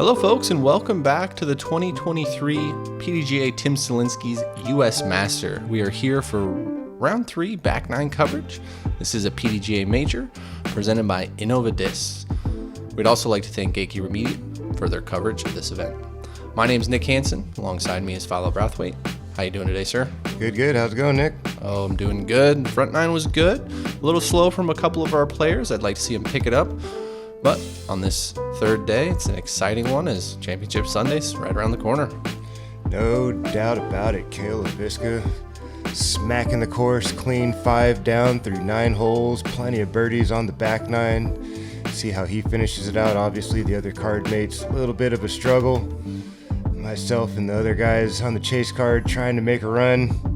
Hello folks, and welcome back to the 2023 PDGA Tim Selinske U.S. Master. We are here for round 3 back 9 coverage. This is a PDGA major presented by Innovadis. We'd also like to thank R3B9 for their coverage of this event. My name is Nick Hanson. Alongside me is Philo Brathwaite. How you doing today, sir? Good. How's it going, Nick? Oh, I'm doing good. Front 9 was good. A little slow from a couple of our players. I'd like to see them pick it up. But on this third day, it's an exciting one as Championship Sunday's right around the corner. No doubt about it. Cale Leiviska smacking the course, clean 5 down through 9 holes. Plenty of birdies on the back 9. See how he finishes it out. Obviously, the other card mates, a little bit of a struggle. Myself and the other guys on the chase card trying to make a run.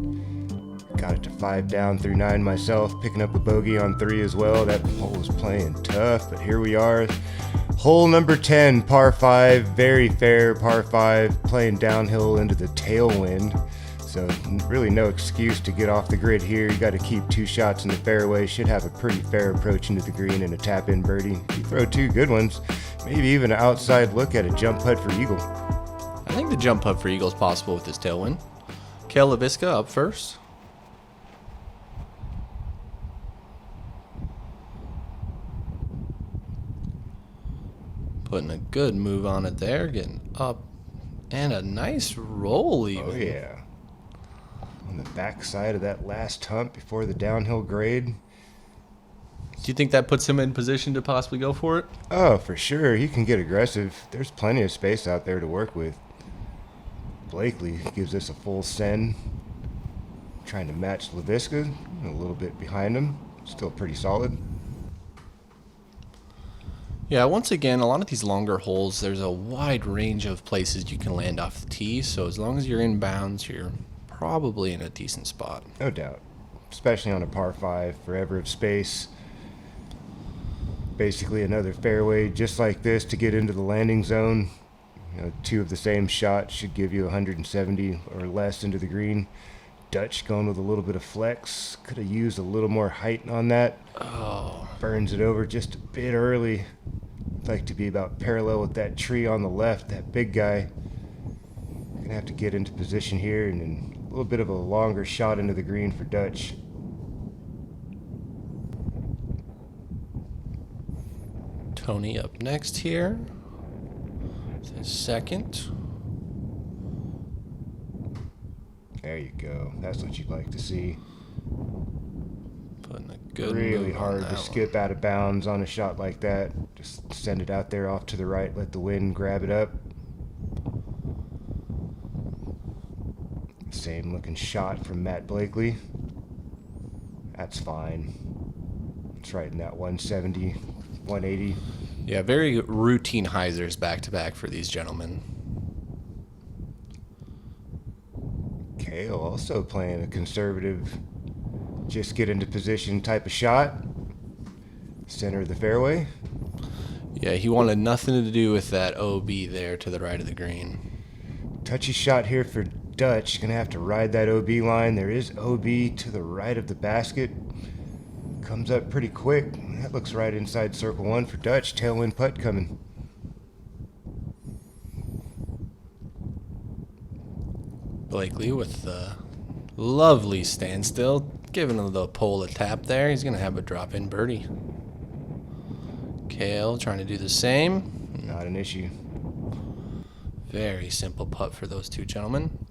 Got it to 5 down through 9 myself, picking up a bogey on 3 as well. That hole was playing tough, but here we are. Hole number 10, par 5, very fair par 5, playing downhill into the tailwind. So really no excuse to get off the grid here. You got to keep 2 shots in the fairway. Should have a pretty fair approach into the green and a tap-in birdie. If you throw 2 good ones, maybe even an outside look at a jump putt for eagle. I think the jump putt for eagle is possible with this tailwind. Cale Leiviska up first. Putting a good move on it there, getting up, and a nice roll even. Oh yeah. On the back side of that last hump before the downhill grade. Do you think that puts him in position to possibly go for it? Oh, for sure. He can get aggressive. There's plenty of space out there to work with. Blakely gives us a full send. Trying to match Leiviska, a little bit behind him. Still pretty solid. Yeah, once again, a lot of these longer holes, there's a wide range of places you can land off the tee, so as long as you're in bounds, you're probably in a decent spot. No doubt. Especially on a par 5, forever of space. Basically another fairway just like this to get into the landing zone. 2 of the same shot should give you 170 or less into the green. Dutch going with a little bit of flex. Could have used a little more height on that. Oh. Burns it over just a bit early. Like to be about parallel with that tree on the left, that big guy. Gonna have to get into position here, and then a little bit of a longer shot into the green for Dutch. Tony up next here. The second. There you go. That's what you'd like to see. Putting a good really move hard on to that skip out of bounds on a shot like that. Just send it out there off to the right, let the wind grab it up. Same looking shot from Matt Blakely. That's fine. It's right in that 170, 180. Yeah, very routine hyzers back-to-back for these gentlemen. Cale also playing a conservative, just get into position type of shot. Center of the fairway. Yeah, he wanted nothing to do with that OB there to the right of the green. Touchy shot here for Dutch. Gonna have to ride that OB line. There is OB to the right of the basket. Comes up pretty quick. That looks right inside circle 1 for Dutch. Tailwind putt coming. Blakely with the lovely standstill, giving the pole a tap there. He's going to have a drop-in birdie. Cale trying to do the same. Not an issue. Very simple putt for those two gentlemen.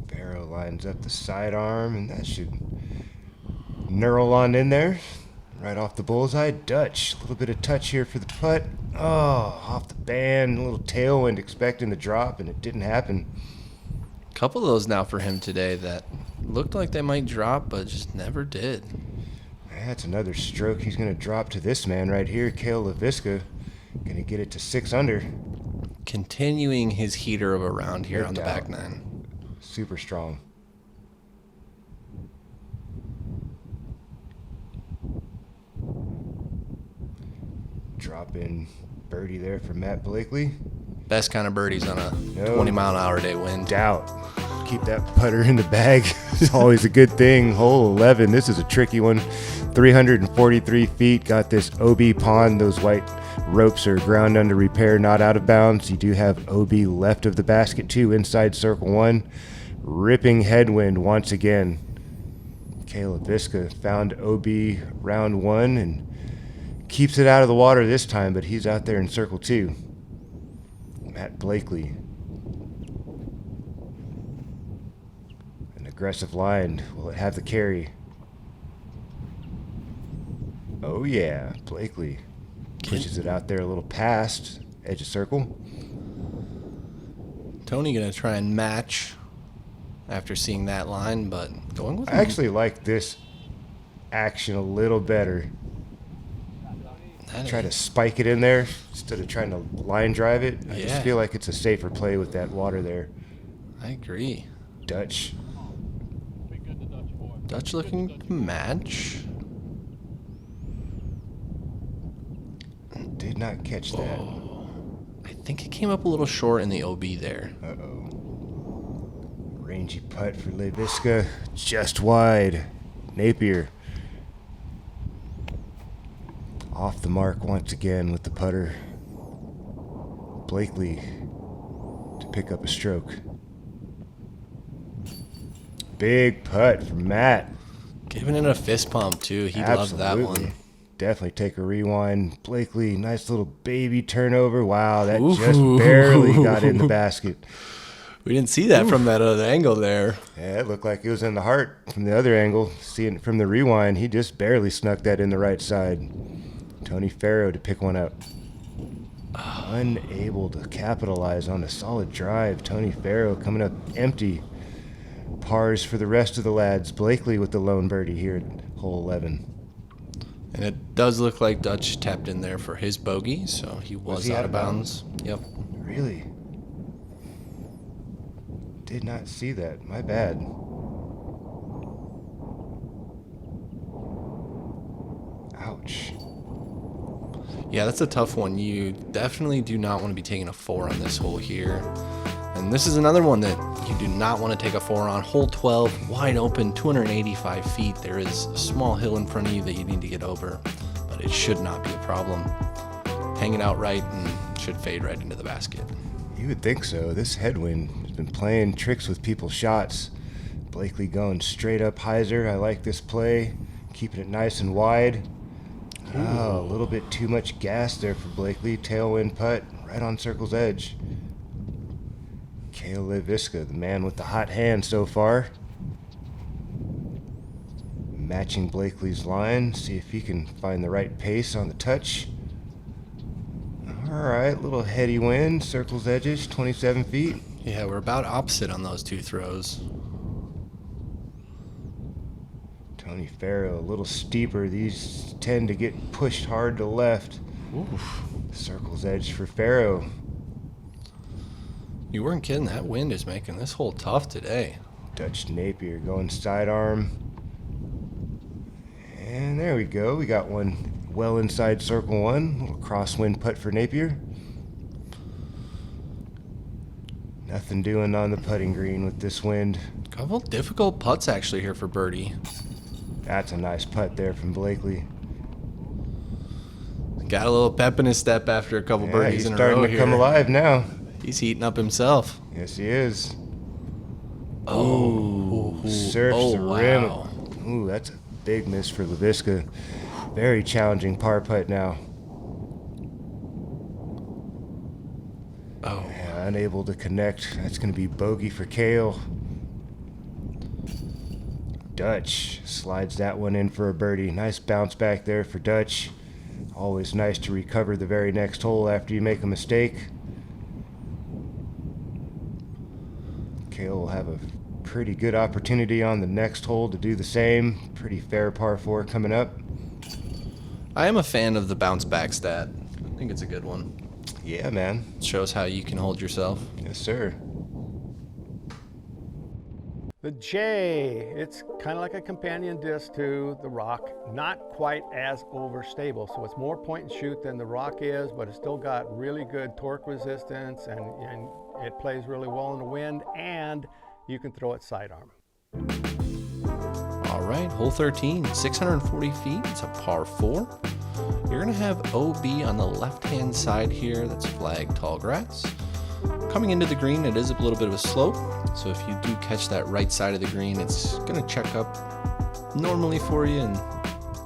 Ferro lines up the sidearm, and that should knurl on in there. Right off the bullseye. Dutch, a little bit of touch here for the putt. Oh, off the band, a little tailwind, expecting the drop, and it didn't happen. A couple of those now for him today that looked like they might drop, but just never did. That's another stroke he's going to drop to this man right here, Cale Leiviska. Going to get it to 6 under. Continuing his heater of a round here No on the doubt. back 9. Super strong. Drop in birdie there for Matt Blakely. Best kind of birdies on a No 20-mile-an-hour-a-day wind. Doubt. Keep that putter in the bag. It's always a good thing. Hole 11. This is a tricky one. 343 feet. Got this OB pond, those white Ropes are ground under repair, not out of bounds. You do have OB left of the basket too, inside circle 1. Ripping headwind once again. Cale Leiviska found OB round 1 and keeps it out of the water this time, but he's out there in circle 2. Matt Blakely. An aggressive line. Will it have the carry? Oh yeah, Blakely pushes it out there a little past edge of circle. Tony gonna try and match after seeing that line, but going with I actually like this action a little better. Try to spike it in there instead of trying to line drive it. I just feel like it's a safer play with that water there. I agree. Dutch looking to match. Did not catch that. I think it came up a little short in the OB there. Uh-oh. Rangy putt for Leiviska. Just wide. Napier. Off the mark once again with the putter. Blakely to pick up a stroke. Big putt from Matt. Giving it a fist pump too. He loved that one. Definitely take a rewind. Blakely, nice little baby turnover. Wow, that just barely got in the basket. We didn't see that from that other angle there. Yeah, it looked like it was in the heart from the other angle. Seeing it from the rewind, he just barely snuck that in the right side. Tony Ferro to pick one up. Unable to capitalize on a solid drive. Tony Ferro coming up empty. Pars for the rest of the lads. Blakely with the lone birdie here at hole 11. And it does look like Dutch tapped in there for his bogey, so he was out of bounds. Yep. Really? Did not see that. My bad. Ouch. Yeah, that's a tough one. You definitely do not want to be taking a 4 on this hole here. And this is another one that you do not want to take a 4 on. Hole 12, wide open, 285 feet. There is a small hill in front of you that you need to get over, but it should not be a problem. Hanging out right and should fade right into the basket. You would think so. This headwind has been playing tricks with people's shots. Blakely going straight up hyzer. I like this play. Keeping it nice and wide. Oh, a little bit too much gas there for Blakely. Tailwind putt right on circle's edge. Cale Leiviska, the man with the hot hand so far. Matching Blakely's line. See if he can find the right pace on the touch. Alright, little heady wind. Circle's edges, 27 feet. Yeah, we're about opposite on those two throws. Tony Ferro, a little steeper. These tend to get pushed hard to left. Oof. Circle's edge for Ferro. You weren't kidding. That wind is making this hole tough today. Dutch Napier going sidearm. And there we go. We got one well inside circle 1. Little crosswind putt for Napier. Nothing doing on the putting green with this wind. Couple difficult putts actually here for birdie. That's a nice putt there from Blakely. Got a little pep in his step after a couple birdies in a row here. He's starting to come alive now. He's heating up himself. Yes, he is. Oh, Surfs the rim. Ooh, that's a big miss for Leiviska. Very challenging par putt now. Oh. Yeah, unable to connect. That's going to be bogey for Cale. Dutch slides that one in for a birdie. Nice bounce back there for Dutch. Always nice to recover the very next hole after you make a mistake. Cale will have a pretty good opportunity on the next hole to do the same. Pretty fair par 4 coming up. I am a fan of the bounce back stat. I think it's a good one. Yeah, man. It shows how you can hold yourself. Yes, sir. The J, it's kind of like a companion disc to the Rock, not quite as overstable. So it's more point and shoot than the Rock is, but it's still got really good torque resistance and it plays really well in the wind, and you can throw it sidearm. All right, hole 13, 640 feet. It's a par 4. You're going to have OB on the left-hand side here. That's flagged tall grass. Coming into the green, it is a little bit of a slope. So if you do catch that right side of the green, it's going to check up normally for you and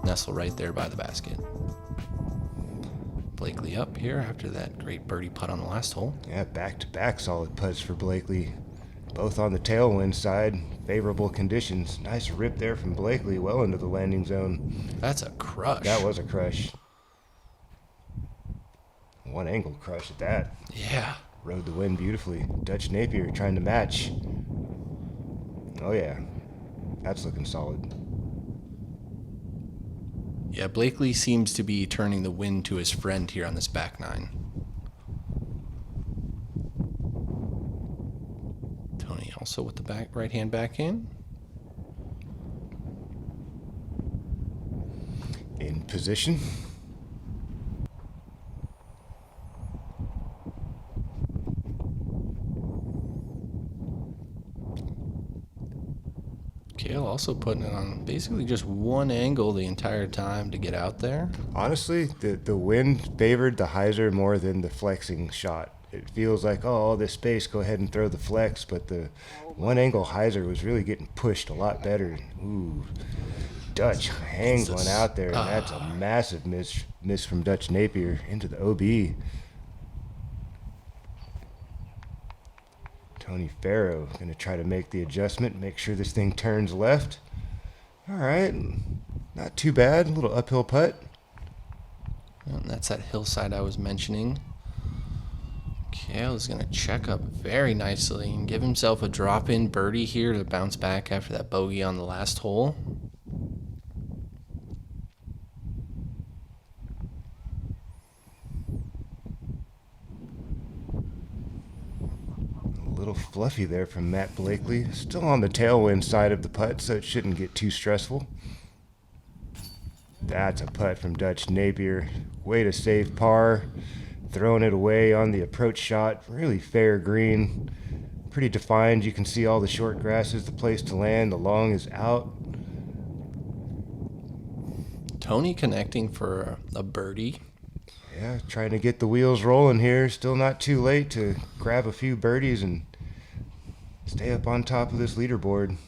nestle right there by the basket. Blakely up here after that great birdie putt on the last hole. Yeah, back-to-back solid putts for Blakely. Both on the tailwind side, favorable conditions. Nice rip there from Blakely, well into the landing zone. That's a crush. That was a crush. One angle crush at that. Yeah. Rode the wind beautifully. Dutch Napier trying to match. Oh yeah, that's looking solid. Yeah, Blakely seems to be turning the wind to his friend here on this back nine. Tony also with the right hand backhand. In position. Cale also putting it on basically just one angle the entire time to get out there. Honestly, the wind favored the hyzer more than the flexing shot. It feels like, oh, all this space, go ahead and throw the flex, but the one angle hyzer was really getting pushed a lot better. Ooh, Dutch hangs one out there, and that's a massive miss from Dutch Napier into the OB. Tony Ferro going to try to make the adjustment, make sure this thing turns left. All right, not too bad. A little uphill putt. And that's that hillside I was mentioning. Cale is going to check up very nicely and give himself a drop-in birdie here to bounce back after that bogey on the last hole. A little fluffy there from Matt Blakely. Still on the tailwind side of the putt, so it shouldn't get too stressful. That's a putt from Dutch Napier. Way to save par. Throwing it away on the approach shot. Really fair green. Pretty defined. You can see all the short grass is the place to land. The long is out. Tony connecting for a birdie. Yeah, trying to get the wheels rolling here. Still not too late to grab a few birdies and stay up on top of this leaderboard.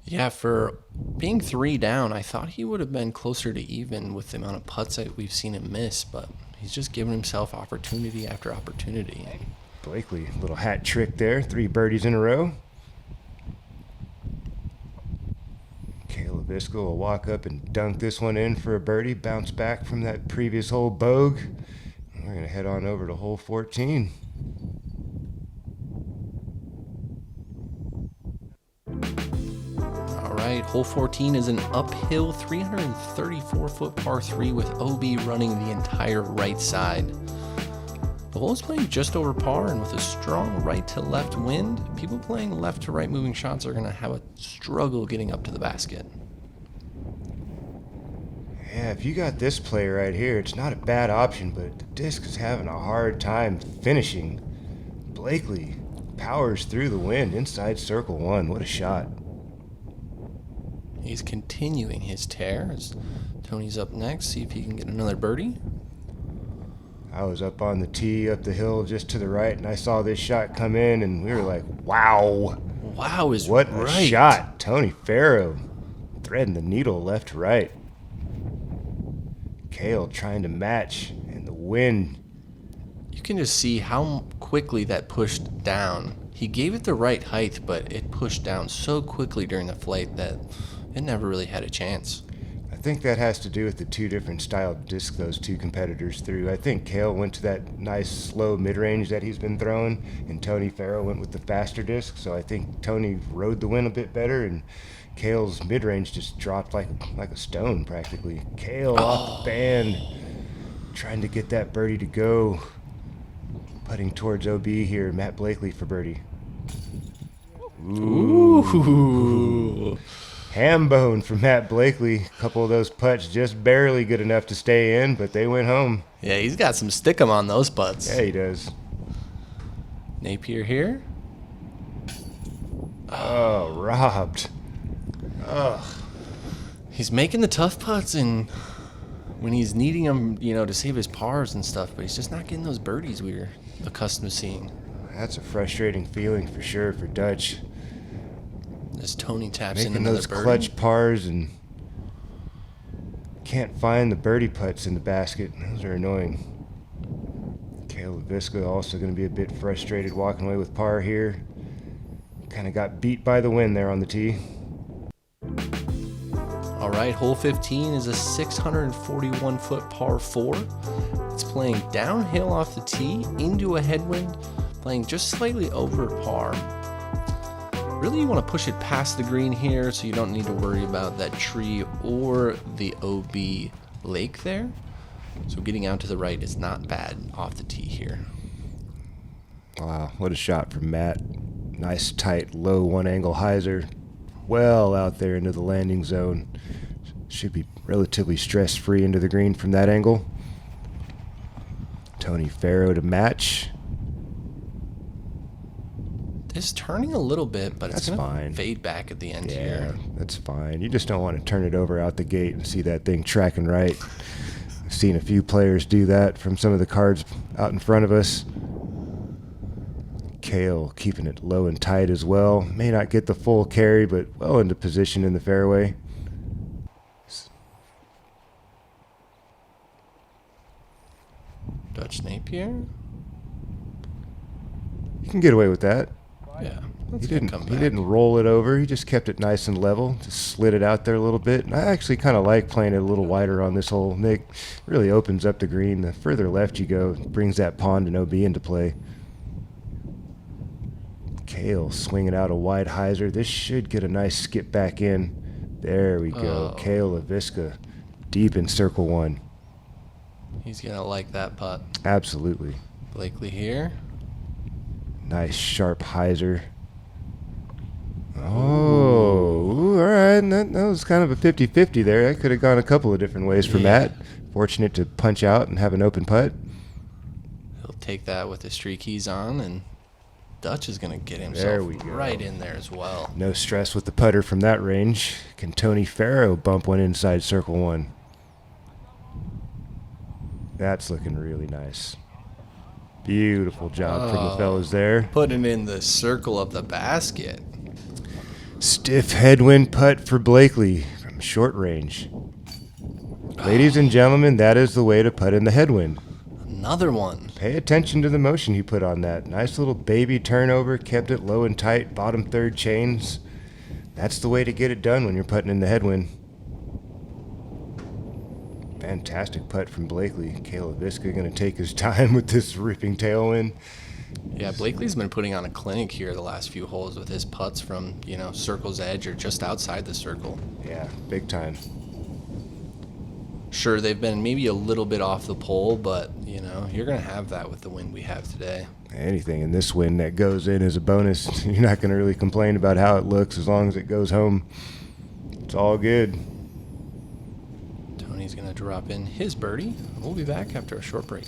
Yeah, for being 3 down, I thought he would have been closer to even with the amount of putts that we've seen him miss, but he's just giving himself opportunity after opportunity. Blakely, little hat trick there. 3 birdies in a row. Cale Leiviska will walk up and dunk this one in for a birdie. Bounce back from that previous hole bogue. We're going to head on over to hole 14. All right, hole 14 is an uphill 334-foot par 3 with OB running the entire right side. The hole is playing just over par, and with a strong right to left wind, people playing left to right moving shots are going to have a struggle getting up to the basket. Yeah, if you got this play right here, it's not a bad option, but the disc is having a hard time finishing. Blakely powers through the wind inside circle 1. What a shot. He's continuing his tear as Tony's up next, see if he can get another birdie. I was up on the tee up the hill just to the right, and I saw this shot come in, and we were like, wow. Wow is what right. A shot. Tony Ferro threading the needle left to right. Cale trying to match, and the wind. You can just see how quickly that pushed down. He gave it the right height, but it pushed down so quickly during the flight that it never really had a chance. I think that has to do with the 2 different style discs those 2 competitors threw. I think Cale went to that nice slow mid-range that he's been throwing, and Tony Ferro went with the faster disc. So I think Tony rode the wind a bit better, and Cale's mid-range just dropped like a stone practically. Cale off the band, trying to get that birdie to go. Putting towards OB here, Matt Blakely for birdie. Ooh. Ham bone from Matt Blakely. A couple of those putts just barely good enough to stay in, but they went home. Yeah, he's got some stickum on those putts. Yeah, he does. Napier here. Oh, robbed. Ugh. He's making the tough putts and when he's needing them, to save his pars and stuff, but he's just not getting those birdies we were accustomed to seeing. That's a frustrating feeling for sure for Dutch. As Tony taps Making in another those birdie. clutch pars and can't find the birdie putts in the basket. Those are annoying. Cale Leiviska also going to be a bit frustrated walking away with par here. Kind of got beat by the wind there on the tee. All right, hole 15 is a 641-foot par 4. It's playing downhill off the tee into a headwind, playing just slightly over par. Really, you want to push it past the green here so you don't need to worry about that tree or the OB lake there. So getting out to the right is not bad off the tee here. Wow, what a shot from Matt. Nice, tight, low one-angle hyzer. Well out there into the landing zone. Should be relatively stress-free into the green from that angle. Tony Ferro to match. It's turning a little bit, but That's it's going fine. to fade back at the end Yeah, here. that's fine. You just don't want to turn it over out the gate and see that thing tracking right. I've seen a few players do that from some of the cards out in front of us. Cale keeping it low and tight as well. May not get the full carry, but well into position in the fairway. Dutch Napier. You can get away with that. Yeah, He that's going to come didn't. back. He didn't roll it over. He just kept it nice and level. Just slid it out there a little bit. And I actually kind of like playing it a little wider on this hole. Nick really opens up the green. The further left you go, it brings that pond and OB into play. Cale swinging out a wide hyzer. This should get a nice skip back in. There we go. Oh. Cale Leiviska deep in circle one. He's going to like that putt. Absolutely. Blakely here. Nice sharp hyzer. Oh, ooh, all right. That was kind of a 50-50 there. That could have gone a couple of different ways for Matt. Fortunate to punch out and have an open putt. He'll take that with the streak he's on, and Dutch is going to get There himself we go. right in there as well. No stress with the putter from that range. Can Tony Ferro bump one inside circle one? That's looking really nice. Beautiful job from the fellas there. Putting in the circle of the basket. Stiff headwind putt for Blakely from short range. Ladies and gentlemen, that is the way to putt in the headwind. Another one. Pay attention to the motion he put on that. Nice little baby turnover, kept it low and tight, bottom third chains. That's the way to get it done when you're putting in the headwind. Fantastic putt from Blakely. Cale Leiviska going to take his time with this ripping tailwind. Yeah, Blakely's been putting on a clinic here the last few holes with his putts from, circle's edge or just outside the circle. Yeah, big time. Sure, they've been maybe a little bit off the pole, but, you're going to have that with the wind we have today. Anything in this wind that goes in is a bonus. You're not going to really complain about how it looks as long as it goes home. It's all good. Tony's going to drop in his birdie. We'll be back after a short break.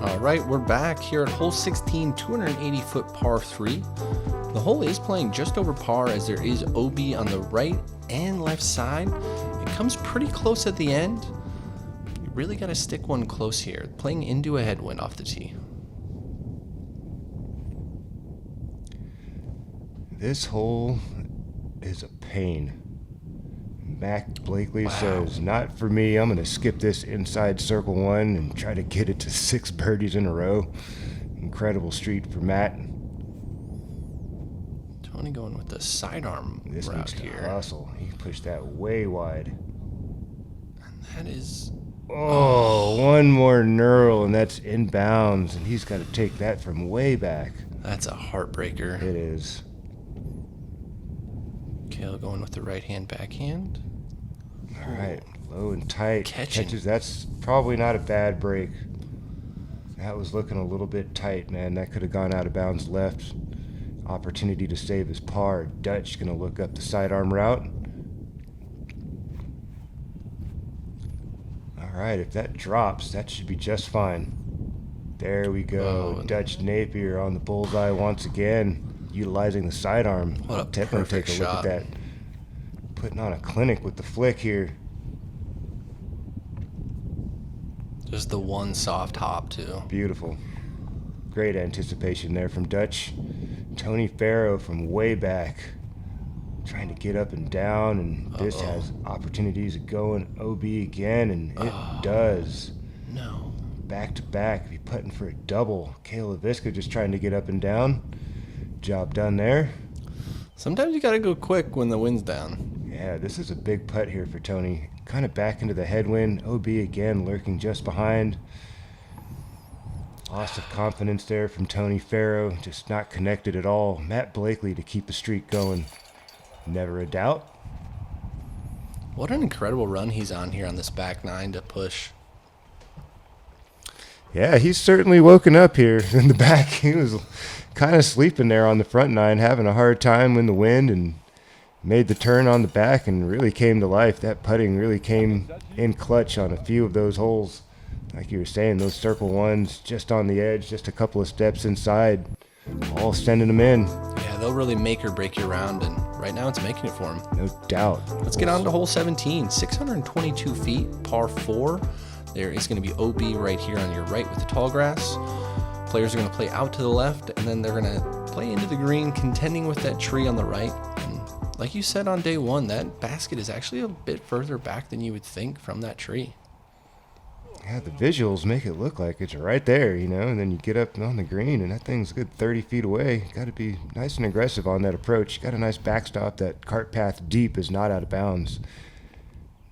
All right, we're back here at hole 16, 280-foot par 3. The hole is playing just over par as there is OB on the right and left side. It comes pretty close at the end. You really got to stick one close here, playing into a headwind off the tee. This hole is a pain. Mac Blakely says, not for me. I'm going to skip this inside circle one and try to get it to 6 birdies in a row. Incredible street for Matt. Tony going with the sidearm This route needs to here. hustle. He pushed that way wide. And that is... Oh, one more knurl, and that's inbounds, and he's got to take that from way back. That's a heartbreaker. It is. Cale going with the right-hand backhand. All right, low and tight. Catching. Catches, that's probably not a bad break. That was looking a little bit tight, man. That could have gone out of bounds left. Opportunity to save his par. Dutch going to look up the sidearm route. All right, if that drops, that should be just fine. There we go. Oh. Dutch Napier on the bullseye once again, utilizing the sidearm. What a Definitely perfect take a look shot. at that. Putting on a clinic with the flick here. Just the one soft hop, too. Beautiful. Great anticipation there from Dutch. Tony Ferro from way back. Trying to get up and down, and this has opportunities of going OB again, and it does. No. Back to back, be putting for a double. Cale Leiviska just trying to get up and down. Job done there. Sometimes you got to go quick when the wind's down. Yeah, this is a big putt here for Tony. Kind of back into the headwind. OB again, lurking just behind. Loss of confidence there from Tony Ferro. Just not connected at all. Matt Blakely to keep the streak going. Never a doubt. What an incredible run he's on here on this back nine to push. Yeah, he's certainly woken up here in the back. He was kind of sleeping there on the front nine, having a hard time in the wind, and made the turn on the back and really came to life. That putting really came in clutch on a few of those holes. Like you were saying, those circle ones just on the edge, just a couple of steps inside, all sending them in. Yeah, they'll really make or break your round, and right now it's making it for him. No doubt. Let's get on to hole 17. 622 feet, par 4. There is going to be OB right here on your right with the tall grass. Players are going to play out to the left, and then they're going to play into the green, contending with that tree on the right. And like you said on day one, that basket is actually a bit further back than you would think from that tree. Yeah, the visuals make it look like it's right there, you know, and then you get up on the green, and that thing's a good 30 feet away. Got to be nice and aggressive on that approach. Got a nice backstop. That cart path deep is not out of bounds.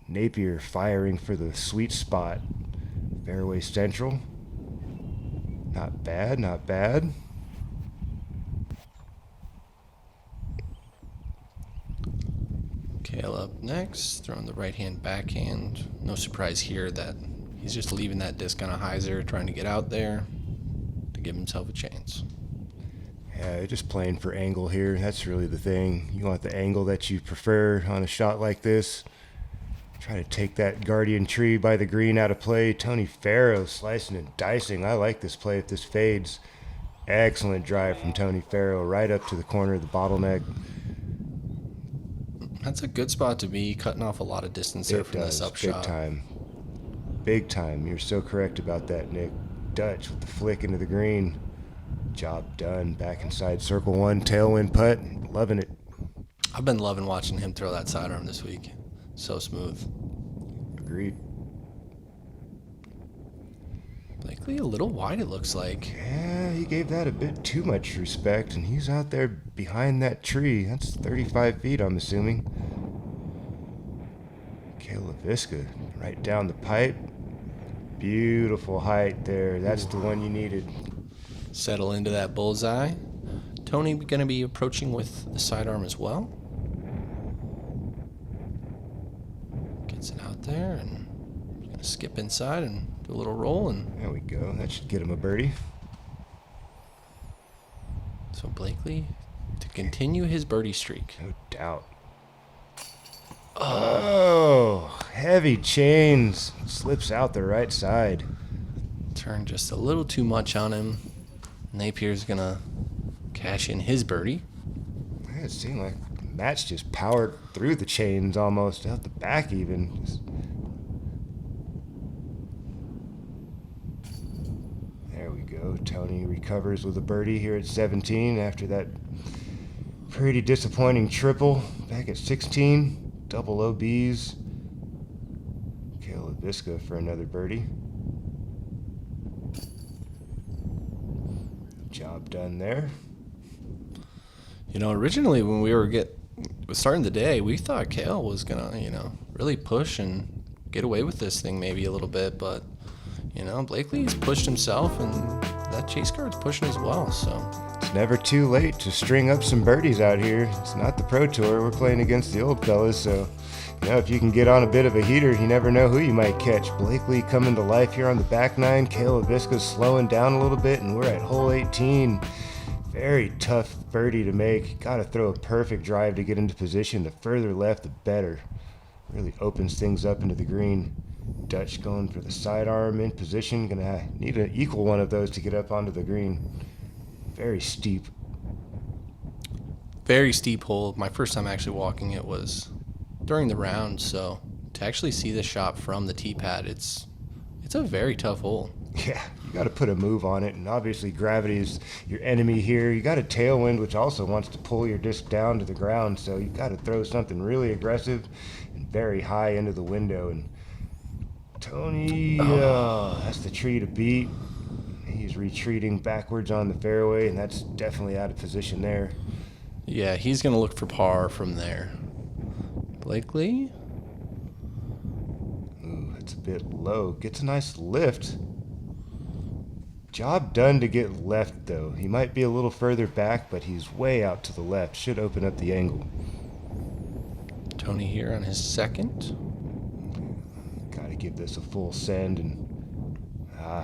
Napier firing for the sweet spot. Fairway central. Not bad, not bad. Cale up next, throwing the right-hand backhand. No surprise here that he's just leaving that disc on a hyzer, trying to get out there to give himself a chance. Yeah, just playing for angle here. That's really the thing. You want the angle that you prefer on a shot like this. Try to take that guardian tree by the green out of play. Tony Ferro slicing and dicing. I like this play if this fades. Excellent drive from Tony Ferro right up to the corner of the bottleneck. That's a good spot to be, cutting off a lot of distance there from this upshot. Big time. Big time. You're so correct about that, Nick. Dutch with the flick into the green. Job done. Back inside circle one. Tailwind putt. Loving it. I've been loving watching him throw that sidearm this week. So smooth. Agreed. Blakely a little wide, it looks like. Yeah, he gave that a bit too much respect, and he's out there behind that tree. That's 35 feet, I'm assuming. Cale Leiviska right down the pipe. Beautiful height there. That's the one you needed. Settle into that bullseye. Tony going to be approaching with the sidearm as well. Gets it out there and going to skip inside and do a little roll. And There we go. That should get him a birdie. so Blakely to continue his birdie streak. No doubt. Oh, heavy chains. Slips out the right side. Turned just a little too much on him. Napier's going to cash in his birdie. Yeah, it seemed like Matt's just powered through the chains almost, out the back even. There we go. Tony recovers with a birdie here at 17 after that pretty disappointing triple back at 16. Double OBs. Cale Leiviska for another birdie. Job done there. Originally when we were starting the day, we thought Cale was gonna, really push and get away with this thing maybe a little bit, but Blakely's pushed himself, and that chase card's pushing as well. So it's never too late to string up some birdies out here. It's not the Pro Tour. We're playing against the old fellas, so if you can get on a bit of a heater, you never know who you might catch. Blakely coming to life here on the back nine. Cale Leiviska's slowing down a little bit, and we're at hole 18. Very tough birdie to make. Got to throw a perfect drive to get into position. The further left, the better. Really opens things up into the green. Dutch going for the sidearm in position. Gonna need an equal one of those to get up onto the green. Very steep. Very steep hole. My first time actually walking it was during the round, so to actually see the shot from the tee pad, it's a very tough hole. Yeah, you got to put a move on it, and obviously gravity is your enemy here. You got a tailwind, which also wants to pull your disc down to the ground, so you got to throw something really aggressive and very high into the window. And Tony, that's the tree to beat. He's retreating backwards on the fairway, and that's definitely out of position there. Yeah, he's going to look for par from there. Blakely? Ooh, it's a bit low. Gets a nice lift. Job done to get left, though. He might be a little further back, but he's way out to the left. Should open up the angle. Tony here on his second. Got to give this a full send, and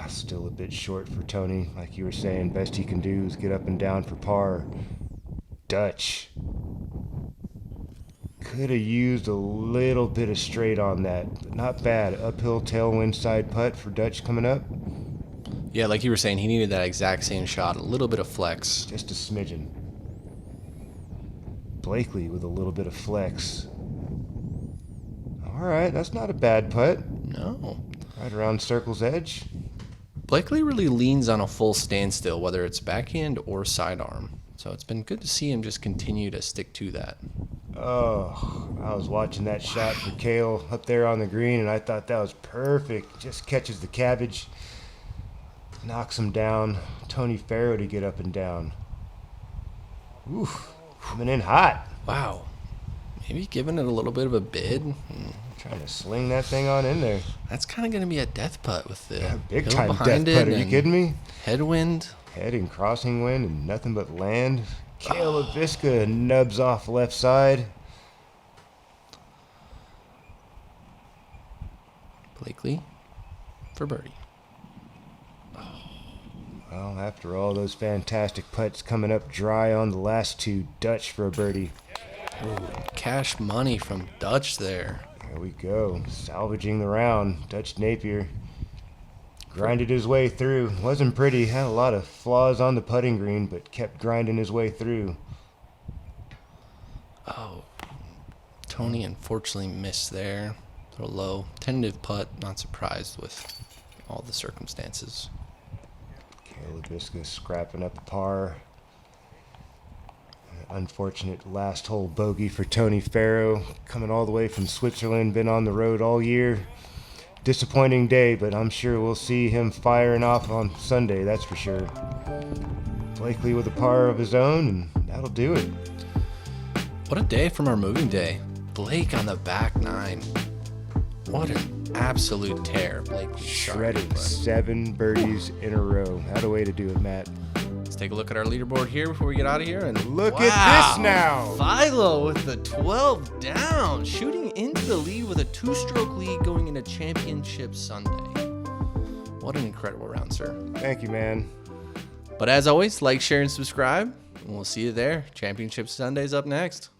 still a bit short for Tony. Like you were saying, best he can do is get up and down for par. Dutch. Could have used a little bit of straight on that, but not bad. Uphill tailwind side putt for Dutch coming up. Yeah, like you were saying, he needed that exact same shot, a little bit of flex. Just a smidgen. Blakely with a little bit of flex. All right, that's not a bad putt. No. Right around circle's edge. Blakely really leans on a full standstill, whether it's backhand or sidearm. So it's been good to see him just continue to stick to that. Oh, I was watching that shot for Cale up there on the green, and I thought that was perfect. Just catches the cabbage. Knocks him down. Tony Ferro to get up and down. Oof, coming in hot. Wow. Maybe giving it a little bit of a bid. Trying to sling that thing on in there. That's kind of going to be a death putt with the big hill time death behind putt. it Are you kidding me? Headwind. Head and crossing wind and nothing but land. Cale Leiviska nubs off left side. Blakely for birdie. Well, after all those fantastic putts coming up dry on the last two, Dutch for a birdie. Ooh, cash money from Dutch there. There we go. Salvaging the round. Dutch Napier grinded his way through. Wasn't pretty. Had a lot of flaws on the putting green, but kept grinding his way through. Oh, Tony unfortunately missed there. A little low. Tentative putt. Not surprised with all the circumstances. Cale Leiviska scrapping up a par. Unfortunate last hole bogey for Tony Ferro, coming all the way from Switzerland, been on the road all year. Disappointing day, but I'm sure we'll see him firing off on Sunday, that's for sure. Blakely with a par of his own, and that'll do it. What a day from our moving day. Blake on the back nine. What an absolute tear. Blake shredded 7 birdies in a row. Had a way to do it, Matt. Let's take a look at our leaderboard here before we get out of here. And look at this now. Philo with the 12 down, shooting into the lead with a 2-stroke lead going into Championship Sunday. What an incredible round, sir. Thank you, man. But as always, like, share, and subscribe. And we'll see you there. Championship Sunday's up next.